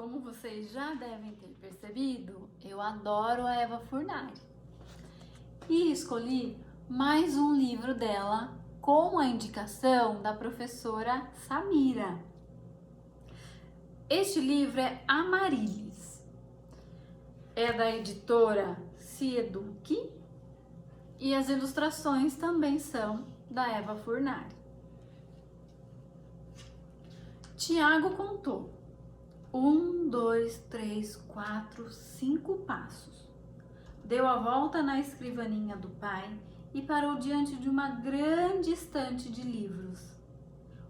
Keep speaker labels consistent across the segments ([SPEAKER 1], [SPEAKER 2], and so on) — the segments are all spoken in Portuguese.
[SPEAKER 1] Como vocês já devem ter percebido, eu adoro a Eva Furnari. E escolhi mais um livro dela com a indicação da professora Samira. Este livro é Amaryllis. É da editora Se Eduque e as ilustrações também são da Eva Furnari. Tiago contou 1, 2, 3, 4, 5 passos. Deu a volta na escrivaninha do pai e parou diante de uma grande estante de livros.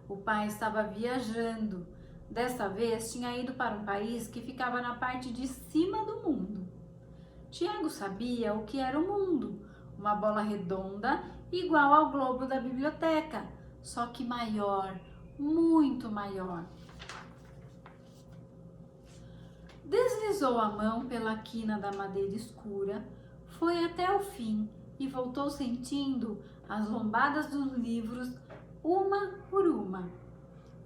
[SPEAKER 1] O pai estava viajando. Desta vez tinha ido para um país que ficava na parte de cima do mundo. Tiago sabia o que era o mundo, uma bola redonda igual ao globo da biblioteca, só que maior, muito maior. Deslizou a mão pela quina da madeira escura, foi até o fim e voltou sentindo as lombadas dos livros uma por uma.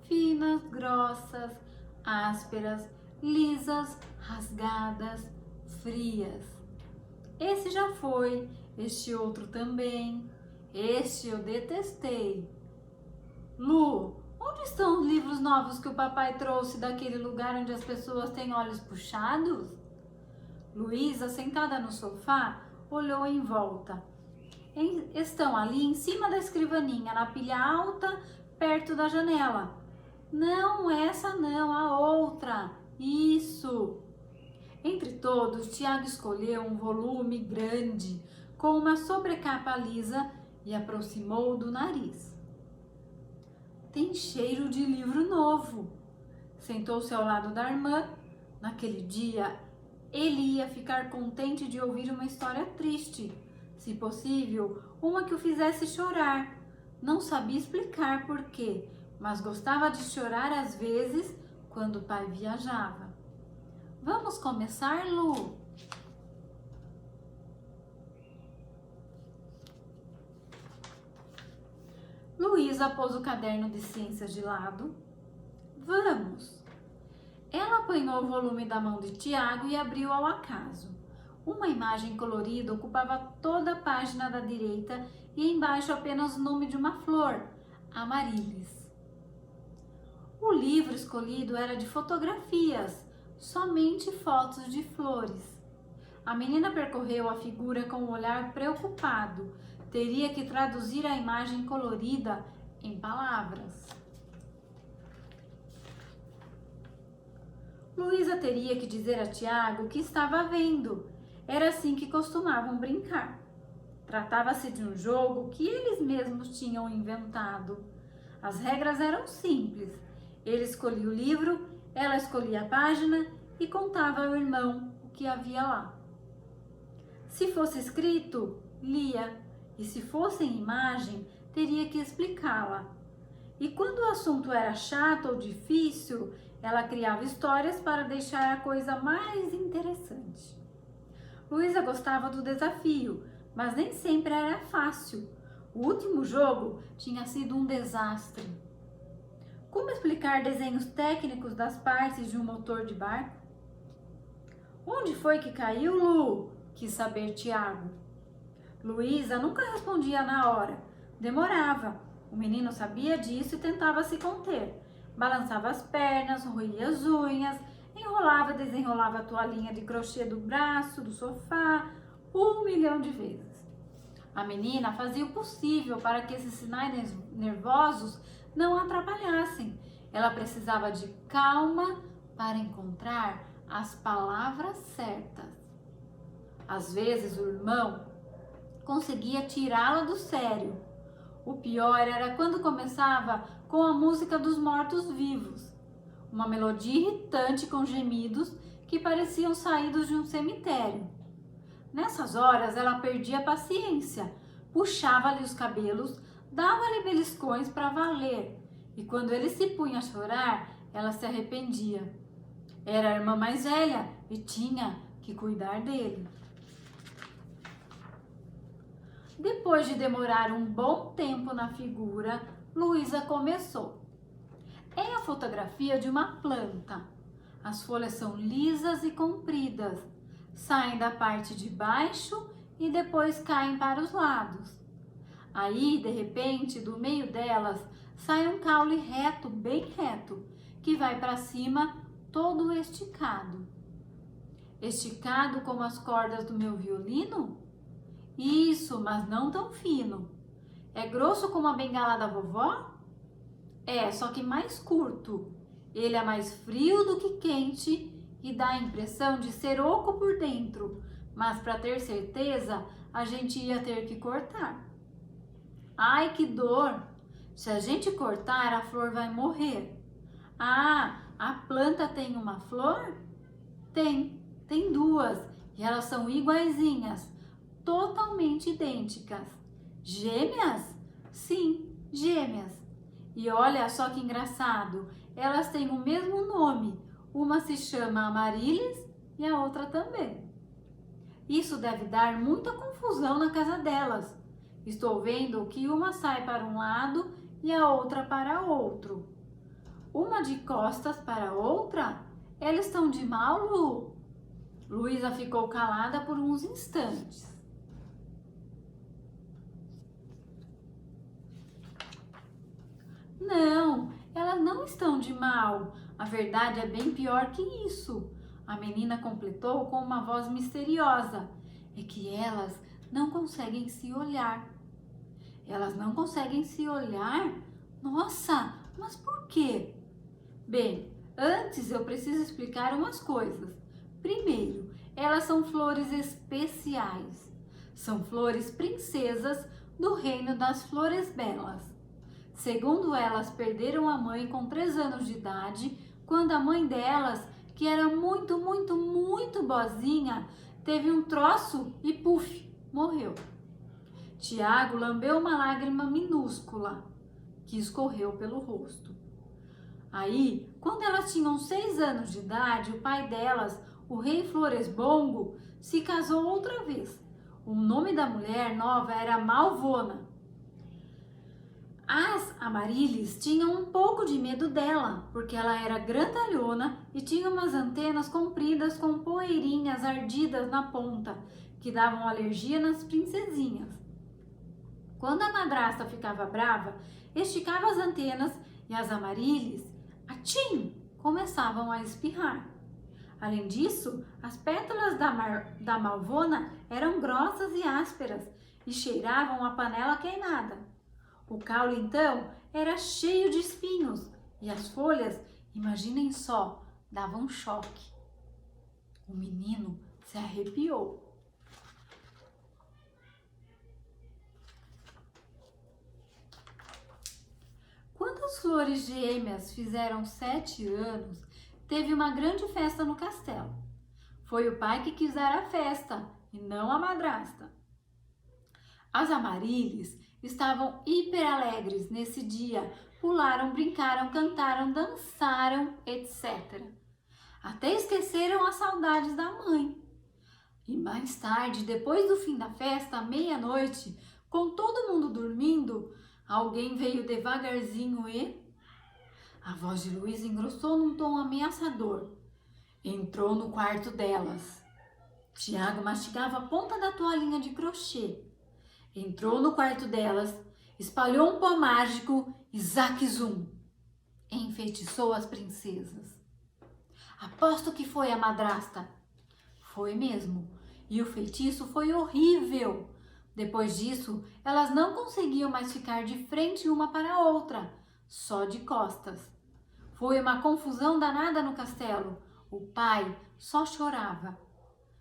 [SPEAKER 1] Finas, grossas, ásperas, lisas, rasgadas, frias. Esse já foi, este outro também, este eu detestei. Lu, onde estão os livros novos que o papai trouxe daquele lugar onde as pessoas têm olhos puxados? Luísa, sentada no sofá, olhou em volta. Estão ali em cima da escrivaninha, na pilha alta, perto da janela. Não, essa não, a outra. Isso. Entre todos, Tiago escolheu um volume grande, com uma sobrecapa lisa e aproximou do nariz. Tem cheiro de livro novo. Sentou-se ao lado da irmã. Naquele dia, ele ia ficar contente de ouvir uma história triste. Se possível, uma que o fizesse chorar. Não sabia explicar por quê, mas gostava de chorar às vezes quando o pai viajava. Vamos começar, Lu? Luísa pôs o caderno de ciências de lado. Vamos! Ela apanhou o volume da mão de Tiago e abriu ao acaso. Uma imagem colorida ocupava toda a página da direita e embaixo apenas o nome de uma flor, Amaryllis. O livro escolhido era de fotografias, somente fotos de flores. A menina percorreu a figura com um olhar preocupado. Teria que traduzir a imagem colorida em palavras. Luísa teria que dizer a Tiago o que estava vendo. Era assim que costumavam brincar. Tratava-se de um jogo que eles mesmos tinham inventado. As regras eram simples. Ele escolhia o livro, ela escolhia a página e contava ao irmão o que havia lá. Se fosse escrito, lia. E se fosse em imagem, teria que explicá-la. E quando o assunto era chato ou difícil, ela criava histórias para deixar a coisa mais interessante. Luísa gostava do desafio, mas nem sempre era fácil. O último jogo tinha sido um desastre. Como explicar desenhos técnicos das partes de um motor de barco? Onde foi que caiu, Lu? Quis saber Tiago. Luísa nunca respondia na hora. Demorava. O menino sabia disso e tentava se conter. Balançava as pernas, roía as unhas, enrolava e desenrolava a toalhinha de crochê do braço, do sofá, 1 milhão de vezes. A menina fazia o possível para que esses sinais nervosos não a atrapalhassem. Ela precisava de calma para encontrar as palavras certas. Às vezes o irmão conseguia tirá-la do sério. O pior era quando começava com a música dos mortos-vivos, uma melodia irritante com gemidos que pareciam saídos de um cemitério. Nessas horas ela perdia a paciência, puxava-lhe os cabelos, dava-lhe beliscões para valer, e quando ele se punha a chorar, ela se arrependia. Era a irmã mais velha e tinha que cuidar dele. Depois de demorar um bom tempo na figura, Luísa começou. É a fotografia de uma planta. As folhas são lisas e compridas, saem da parte de baixo e depois caem para os lados. Aí, de repente, do meio delas, sai um caule reto, bem reto, que vai para cima todo esticado. Esticado como as cordas do meu violino? Isso, mas não tão fino. É grosso como a bengala da vovó? É, só que mais curto. Ele é mais frio do que quente e dá a impressão de ser oco por dentro, mas para ter certeza, a gente ia ter que cortar. Ai, que dor! Se a gente cortar, a flor vai morrer. Ah, a planta tem uma flor? Tem duas, e elas são iguaizinhas, totalmente idênticas. Gêmeas? Sim, gêmeas. E olha só que engraçado, elas têm o mesmo nome. Uma se chama Amaryllis e a outra também. Isso deve dar muita confusão na casa delas. Estou vendo que uma sai para um lado e a outra para outro. Uma de costas para a outra? Elas estão de mal, Lu? Luísa ficou calada por uns instantes. Não, elas não estão de mal. A verdade é bem pior que isso. A menina completou com uma voz misteriosa. É que elas não conseguem se olhar. Elas não conseguem se olhar? Nossa, mas por quê? Bem, antes eu preciso explicar umas coisas. Primeiro, elas são flores especiais. São flores princesas do reino das flores belas. Segundo elas, perderam a mãe com 3 anos de idade, quando a mãe delas, que era muito boazinha, teve um troço e puf, morreu. Tiago lambeu uma lágrima minúscula que escorreu pelo rosto. Aí, quando elas tinham 6 anos de idade, o pai delas, o rei Floresbongo, se casou outra vez. O nome da mulher nova era Malvona. As Amaryllis tinham um pouco de medo dela, porque ela era grandalhona e tinha umas antenas compridas com poeirinhas ardidas na ponta, que davam alergia nas princesinhas. Quando a madrasta ficava brava, esticava as antenas e as Amaryllis, atchim, começavam a espirrar. Além disso, as pétalas da Malvona eram grossas e ásperas e cheiravam a panela queimada. O caule, então, era cheio de espinhos e as folhas, imaginem só, davam choque. O menino se arrepiou. Quando as flores gêmeas fizeram 7 anos, teve uma grande festa no castelo. Foi o pai que quisera a festa e não a madrasta. As Amaryllis estavam hiper alegres nesse dia, pularam, brincaram, cantaram, dançaram, etc. Até esqueceram as saudades da mãe. E mais tarde, depois do fim da festa, à meia-noite, com todo mundo dormindo, alguém veio devagarzinho e... A voz de Luísa engrossou num tom ameaçador. Entrou no quarto delas. Tiago mastigava a ponta da toalhinha de crochê. Entrou no quarto delas, espalhou um pó mágico e zaque-zum, enfeitiçou as princesas. Aposto que foi a madrasta. Foi mesmo, e o feitiço foi horrível. Depois disso, elas não conseguiam mais ficar de frente uma para a outra, só de costas. Foi uma confusão danada no castelo. O pai só chorava.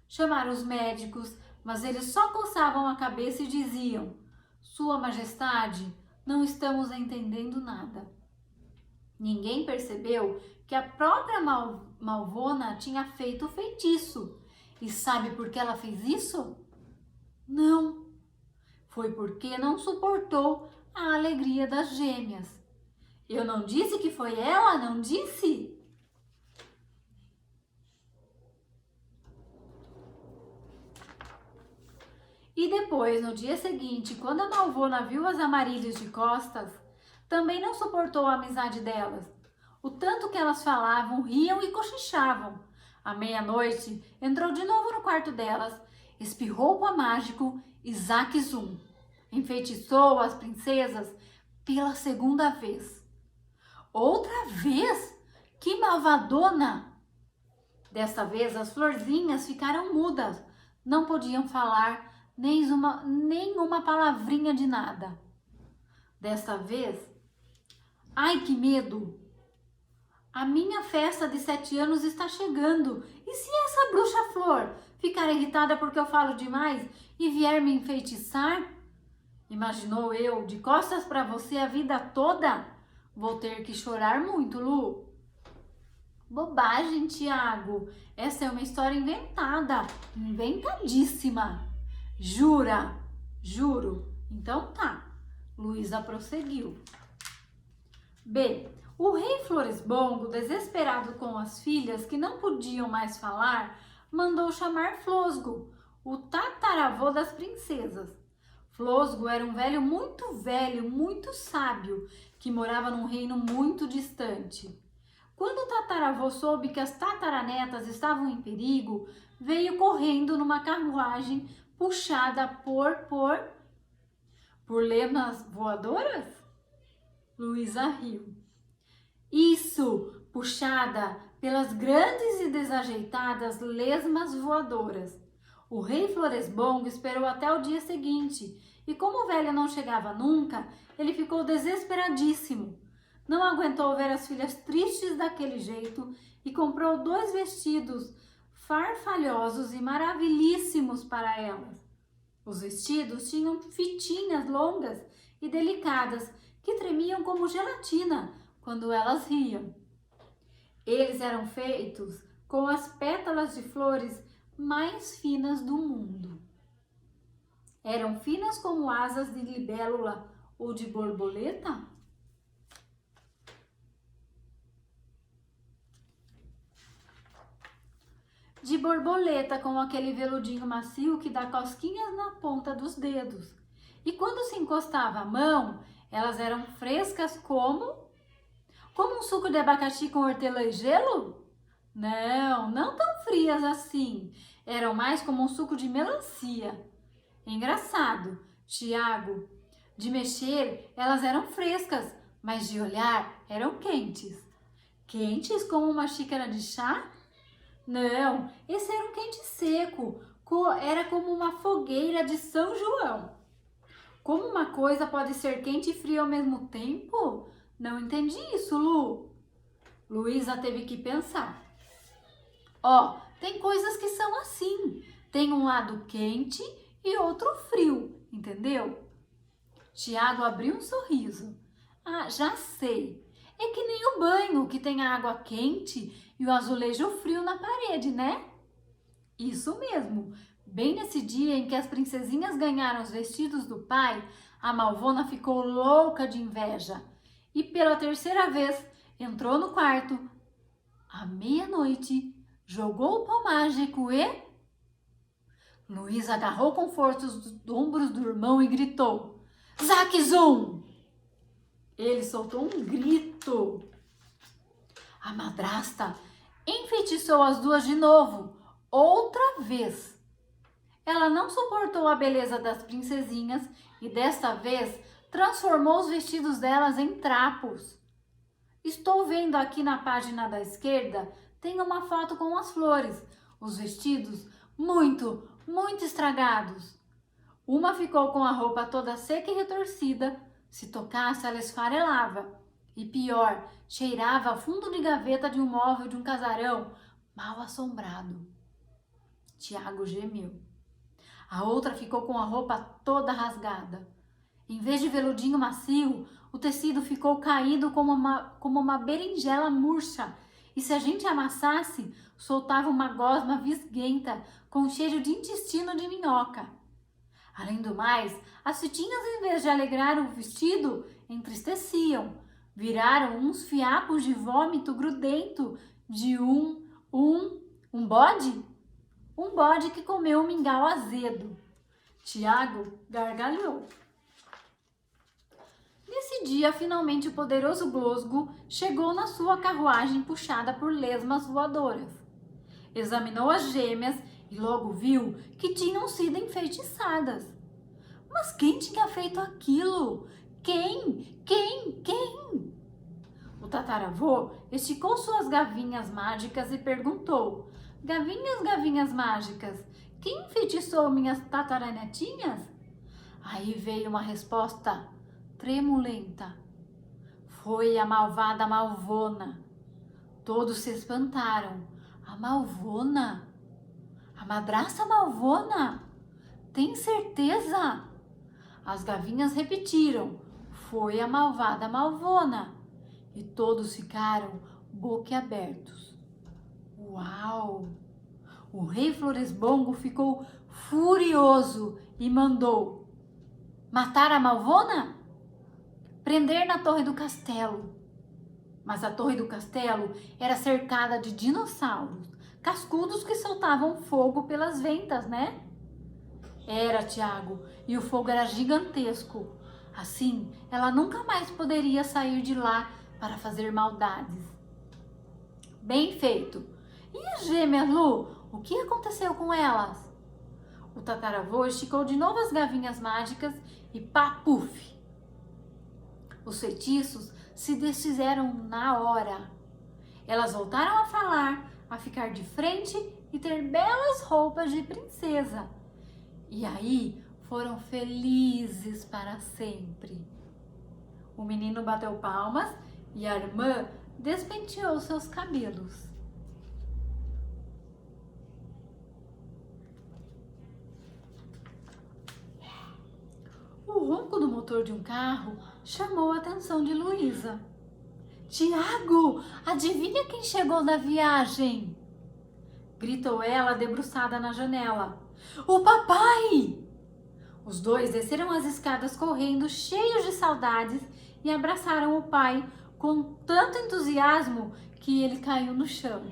[SPEAKER 1] Chamaram os médicos, mas eles só coçavam a cabeça e diziam: Sua Majestade, não estamos entendendo nada. Ninguém percebeu que a própria Malvona tinha feito o feitiço. E sabe por que ela fez isso? Não. Foi porque não suportou a alegria das gêmeas. Eu não disse que foi ela, não disse? E depois, no dia seguinte, quando a Malvona viu as Amaryllis de costas, também não suportou a amizade delas. O tanto que elas falavam, riam e cochichavam. À meia-noite, entrou de novo no quarto delas, espirrou o pó mágico e Zaque Zum enfeitiçou as princesas pela segunda vez. Outra vez? Que malvadona! Desta vez as florzinhas ficaram mudas, não podiam falar nenhuma palavrinha de nada. Desta vez, ai que medo! A minha festa de 7 anos está chegando. E se essa bruxa flor ficar irritada porque eu falo demais e vier me enfeitiçar? Imaginou eu, de costas para você a vida toda? Vou ter que chorar muito, Lu. Bobagem, Tiago. Essa é uma história inventada. Inventadíssima. Jura? Juro. Então tá. Luísa prosseguiu. B. O rei Floresbongo, desesperado com as filhas que não podiam mais falar, mandou chamar Flosgo, o tataravô das princesas. Flosgo era um velho, muito sábio, que morava num reino muito distante. Quando o tataravô soube que as tataranetas estavam em perigo, veio correndo numa carruagem puxada por lemas voadoras? Luísa riu. Isso, puxada pelas grandes e desajeitadas lesmas voadoras. O rei Floresbongo esperou até o dia seguinte e, como o velho não chegava nunca, ele ficou desesperadíssimo. Não aguentou ver as filhas tristes daquele jeito e comprou 2 vestidos farfalhosos e maravilhíssimos para elas. Os vestidos tinham fitinhas longas e delicadas que tremiam como gelatina quando elas riam. Eles eram feitos com as pétalas de flores mais finas do mundo. Eram finas como asas de libélula ou de borboleta? De borboleta, com aquele veludinho macio que dá cosquinhas na ponta dos dedos. E quando se encostava a mão, elas eram frescas como um suco de abacaxi com hortelã e gelo? Não tão frias assim. Eram mais como um suco de melancia. Engraçado, Tiago. De mexer, elas eram frescas, mas de olhar eram quentes. Quentes como uma xícara de chá? Não, esse era um quente seco. Era como uma fogueira de São João. Como uma coisa pode ser quente e fria ao mesmo tempo? Não entendi isso, Lu. Luísa teve que pensar. Tem coisas que são assim. Tem um lado quente e outro frio, entendeu? Tiago abriu um sorriso. Ah, já sei. É que nem o banho, que tem a água quente e o azulejo frio na parede, né? Isso mesmo. Bem nesse dia em que as princesinhas ganharam os vestidos do pai, a Malvona ficou louca de inveja. E pela 3ª vez entrou no quarto, à meia-noite, jogou o pó mágico e... Luísa agarrou com força os ombros do irmão e gritou: Zaque Zum! Ele soltou um grito. A madrasta enfeitiçou as duas de novo, outra vez. Ela não suportou a beleza das princesinhas e desta vez transformou os vestidos delas em trapos. Estou vendo aqui na página da esquerda, tem uma foto com as flores, os vestidos muito estragados. Uma ficou com a roupa toda seca e retorcida, se tocasse ela esfarelava. E pior, cheirava ao fundo de gaveta de um móvel de um casarão mal assombrado. Tiago gemeu. A outra ficou com a roupa toda rasgada. Em vez de veludinho macio, o tecido ficou caído como uma berinjela murcha. E se a gente amassasse, soltava uma gosma visguenta com cheiro de intestino de minhoca. Além do mais, as fitinhas, em vez de alegrar o vestido, entristeciam. Viraram uns fiapos de vômito grudento de um bode? Um bode que comeu um mingau azedo. Tiago gargalhou. Nesse dia, finalmente, o poderoso Glosgo chegou na sua carruagem puxada por lesmas voadoras. Examinou as gêmeas e logo viu que tinham sido enfeitiçadas. Mas quem tinha feito aquilo? Quem? O tataravô esticou suas gavinhas mágicas e perguntou: gavinhas mágicas, quem enfeitiçou minhas tataranetinhas? Aí veio uma resposta tremulenta: foi a malvada Malvona. Todos se espantaram. A Malvona? A madraça Malvona? Tem certeza? As gavinhas repetiram: foi a malvada Malvona. E todos ficaram boquiabertos. Uau! O rei Floresbongo ficou furioso e mandou matar a Malvona? Prender na torre do castelo. Mas a torre do castelo era cercada de dinossauros, cascudos que soltavam fogo pelas ventas, né? Era, Tiago, e o fogo era gigantesco. Assim, ela nunca mais poderia sair de lá para fazer maldades. Bem feito! E as gêmeas, Lu? O que aconteceu com elas? O tataravô esticou de novo as gavinhas mágicas e papuf! Os feitiços se desfizeram na hora. Elas voltaram a falar, a ficar de frente e ter belas roupas de princesa. E aí foram felizes para sempre. O menino bateu palmas e a irmã despenteou seus cabelos. O ronco do motor de um carro chamou a atenção de Luísa. Tiago, adivinha quem chegou da viagem? Gritou ela, debruçada na janela. O papai! Os dois desceram as escadas correndo, cheios de saudades, e abraçaram o pai com tanto entusiasmo que ele caiu no chão.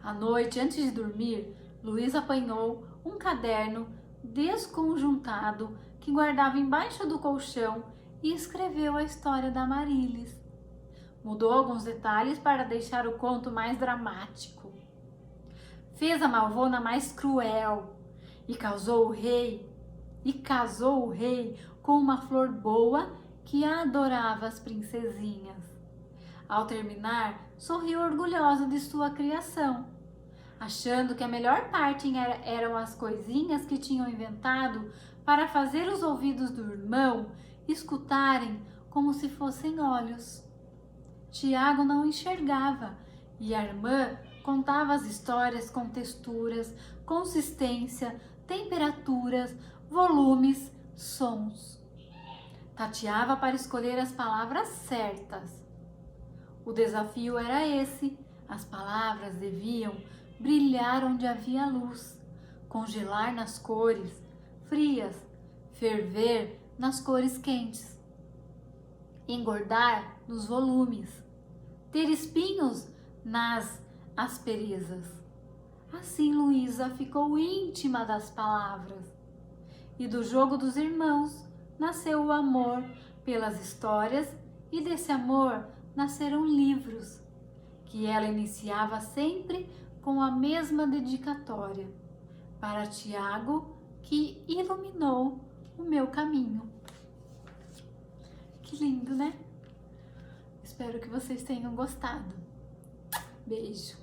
[SPEAKER 1] À noite, antes de dormir, Luísa apanhou um caderno desconjuntado que guardava embaixo do colchão e escreveu a história da Amarílis. Mudou alguns detalhes para deixar o conto mais dramático. Fez a Malvona mais cruel e casou o rei com uma flor boa que adorava as princesinhas. Ao terminar, sorriu orgulhosa de sua criação, achando que a melhor parte eram as coisinhas que tinham inventado para fazer os ouvidos do irmão escutarem como se fossem olhos. Tiago não enxergava e a irmã contava as histórias com texturas, consistência, temperaturas, volumes, sons. Tateava para escolher as palavras certas. O desafio era esse: as palavras deviam brilhar onde havia luz, congelar nas cores frias, ferver nas cores quentes, engordar nos volumes, ter espinhos nas asperezas. Assim Luísa ficou íntima das palavras. E do jogo dos irmãos nasceu o amor pelas histórias, e desse amor nasceram livros, que ela iniciava sempre com a mesma dedicatória: para Tiago, que iluminou o meu caminho. Que lindo, né? Espero que vocês tenham gostado. Beijo!